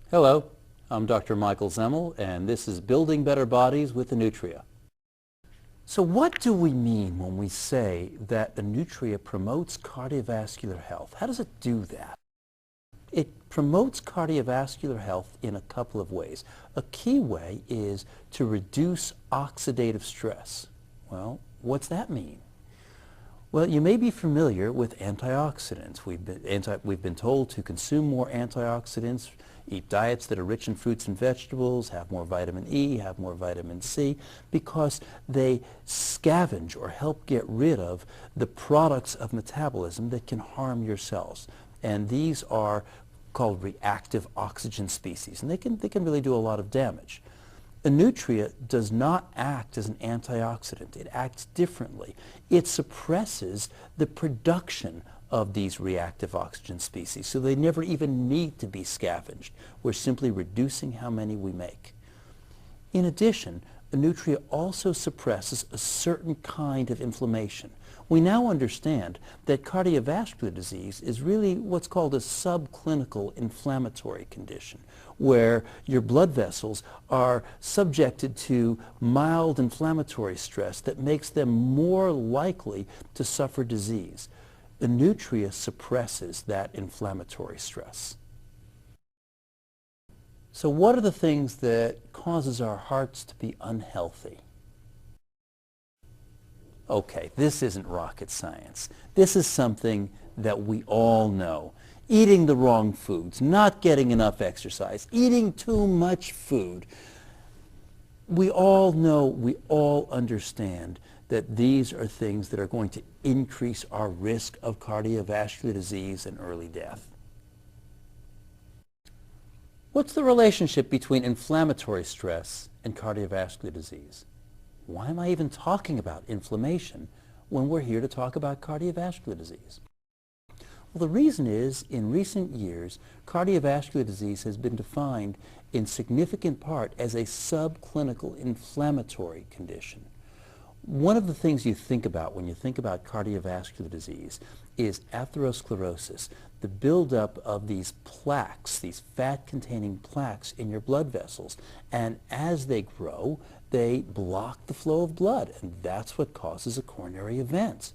Hello, I'm Dr. Michael Zemel, and this is Building Better Bodies with Nutria. So what do we mean when we say that Nutria promotes cardiovascular health? How does it do that? It promotes cardiovascular health in a couple of ways. A key way is to reduce oxidative stress. Well, what's that mean? Well, you may be familiar with antioxidants. We've been told to consume more antioxidants, eat diets that are rich in fruits and vegetables, have more vitamin E, have more vitamin C, because they scavenge or help get rid of the products of metabolism that can harm your cells. And these are called reactive oxygen species, and they can really do a lot of damage. Nutria does not act as an antioxidant. It acts differently. It suppresses the production of these reactive oxygen species, so they never even need to be scavenged. We're simply reducing how many we make. In addition, Nutria also suppresses a certain kind of inflammation. We now understand that cardiovascular disease is really what's called a subclinical inflammatory condition, where your blood vessels are subjected to mild inflammatory stress that makes them more likely to suffer disease. Nutria suppresses that inflammatory stress. So what are the things that causes our hearts to be unhealthy? Okay, this isn't rocket science. This is something that we all know. Eating the wrong foods, not getting enough exercise, eating too much food. We all know, we all understand that these are things that are going to increase our risk of cardiovascular disease and early death. What's the relationship between inflammatory stress and cardiovascular disease? Why am I even talking about inflammation when we're here to talk about cardiovascular disease? Well, the reason is, in recent years, cardiovascular disease has been defined in significant part as a subclinical inflammatory condition. One of the things you think about when you think about cardiovascular disease is atherosclerosis, the buildup of these plaques, these fat-containing plaques in your blood vessels. And as they grow, they block the flow of blood, and that's what causes a coronary event.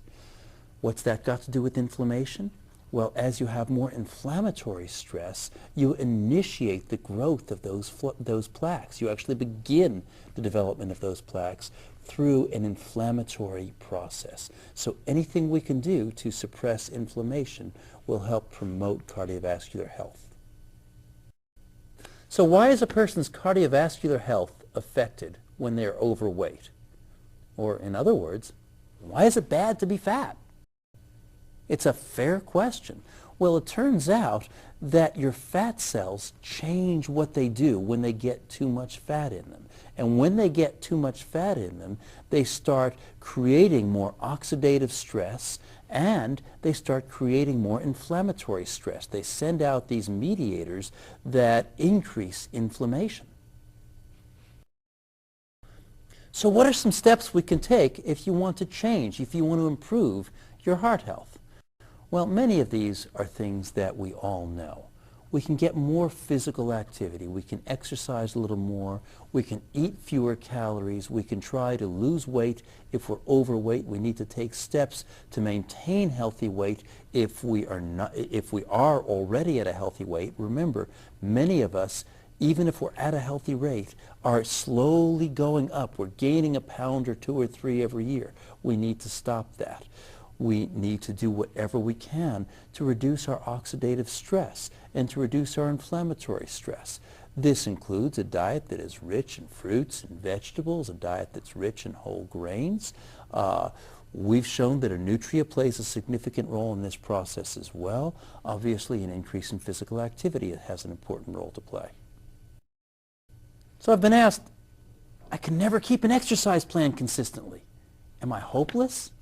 What's that got to do with inflammation? Well, as you have more inflammatory stress, you initiate the growth of those plaques. You actually begin the development of those plaques through an inflammatory process. So anything we can do to suppress inflammation will help promote cardiovascular health. So why is a person's cardiovascular health affected when they're overweight? Or in other words, why is it bad to be fat? It's a fair question. Well, it turns out that your fat cells change what they do when they get too much fat in them. And when they get too much fat in them, they start creating more oxidative stress, and they start creating more inflammatory stress. They send out these mediators that increase inflammation. So what are some steps we can take if you want to change, if you want to improve your heart health? Well, many of these are things that we all know. We can get more physical activity. We can exercise a little more. We can eat fewer calories. We can try to lose weight. If we're overweight, we need to take steps to maintain healthy weight. If we are already at a healthy weight, remember, many of us, even if we're at a healthy rate, are slowly going up. We're gaining a pound or 2 or 3 every year. We need to stop that. We need to do whatever we can to reduce our oxidative stress and to reduce our inflammatory stress. This includes a diet that is rich in fruits and vegetables, a diet that's rich in whole grains. We've shown that Nutria plays a significant role in this process as well. Obviously, an increase in physical activity has an important role to play. So I've been asked, I can never keep an exercise plan consistently. Am I hopeless?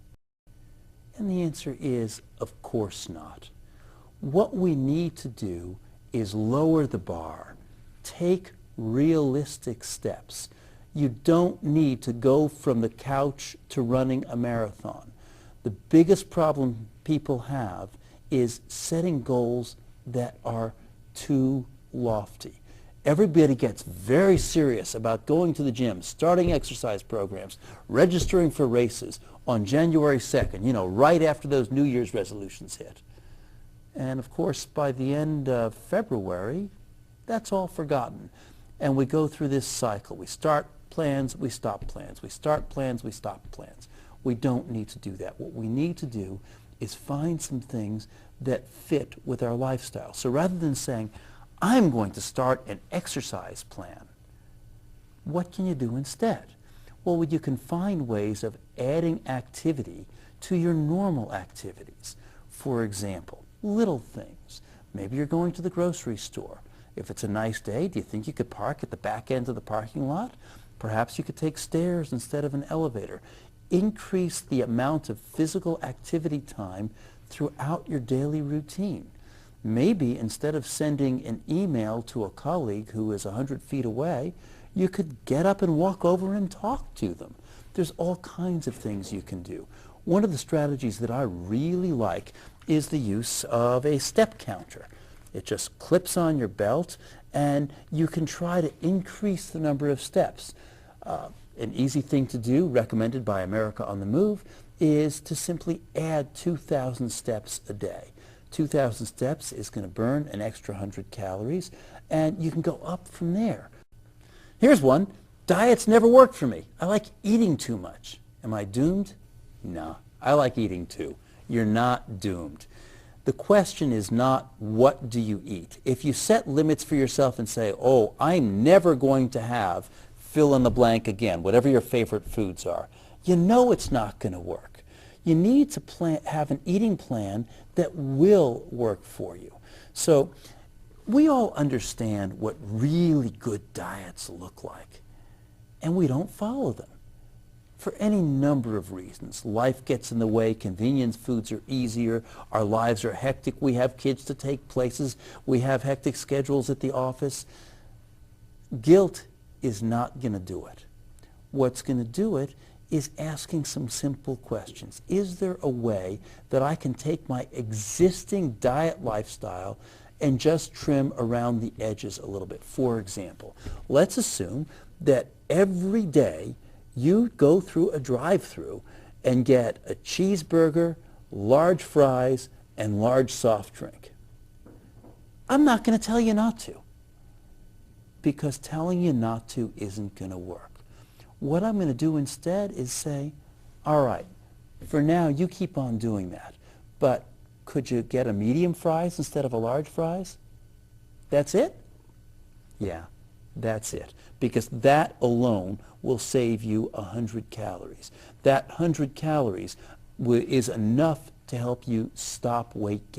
And the answer is, of course not. What we need to do is lower the bar. Take realistic steps. You don't need to go from the couch to running a marathon. The biggest problem people have is setting goals that are too lofty. Everybody gets very serious about going to the gym, starting exercise programs, registering for races on January 2nd, right after those New Year's resolutions hit. And of course, by the end of February, that's all forgotten. And we go through this cycle. We start plans, we stop plans. We start plans, we stop plans. We don't need to do that. What we need to do is find some things that fit with our lifestyle. So rather than saying, I'm going to start an exercise plan, what can you do instead? Well, you can find ways of adding activity to your normal activities. For example, little things. Maybe you're going to the grocery store. If it's a nice day, do you think you could park at the back end of the parking lot? Perhaps you could take stairs instead of an elevator. Increase the amount of physical activity time throughout your daily routine. Maybe instead of sending an email to a colleague who is 100 feet away, you could get up and walk over and talk to them. There's all kinds of things you can do. One of the strategies that I really like is the use of a step counter. It just clips on your belt, and you can try to increase the number of steps. An easy thing to do, recommended by America on the Move, is to simply add 2,000 steps a day. 2,000 steps is going to burn an extra 100 calories, and you can go up from there. Here's one. Diets never worked for me. I like eating too much. Am I doomed? No. I like eating too. You're not doomed. The question is not what do you eat. If you set limits for yourself and say, oh, I'm never going to have fill in the blank again, whatever your favorite foods are, you know it's not going to work. You need to have an eating plan that will work for you. So we all understand what really good diets look like, and we don't follow them for any number of reasons. Life gets in the way, convenience foods are easier, our lives are hectic, we have kids to take places, we have hectic schedules at the office. Guilt is not going to do it. What's going to do it is asking some simple questions. Is there a way that I can take my existing diet lifestyle and just trim around the edges a little bit? For example, let's assume that every day you go through a drive-through and get a cheeseburger, large fries, and large soft drink. I'm not going to tell you not to, because telling you not to isn't going to work. What I'm going to do instead is say, all right, for now you keep on doing that, but could you get a medium fries instead of a large fries? That's it? Yeah, that's it. Because that alone will save you 100 calories. That 100 calories is enough to help you stop weight gain.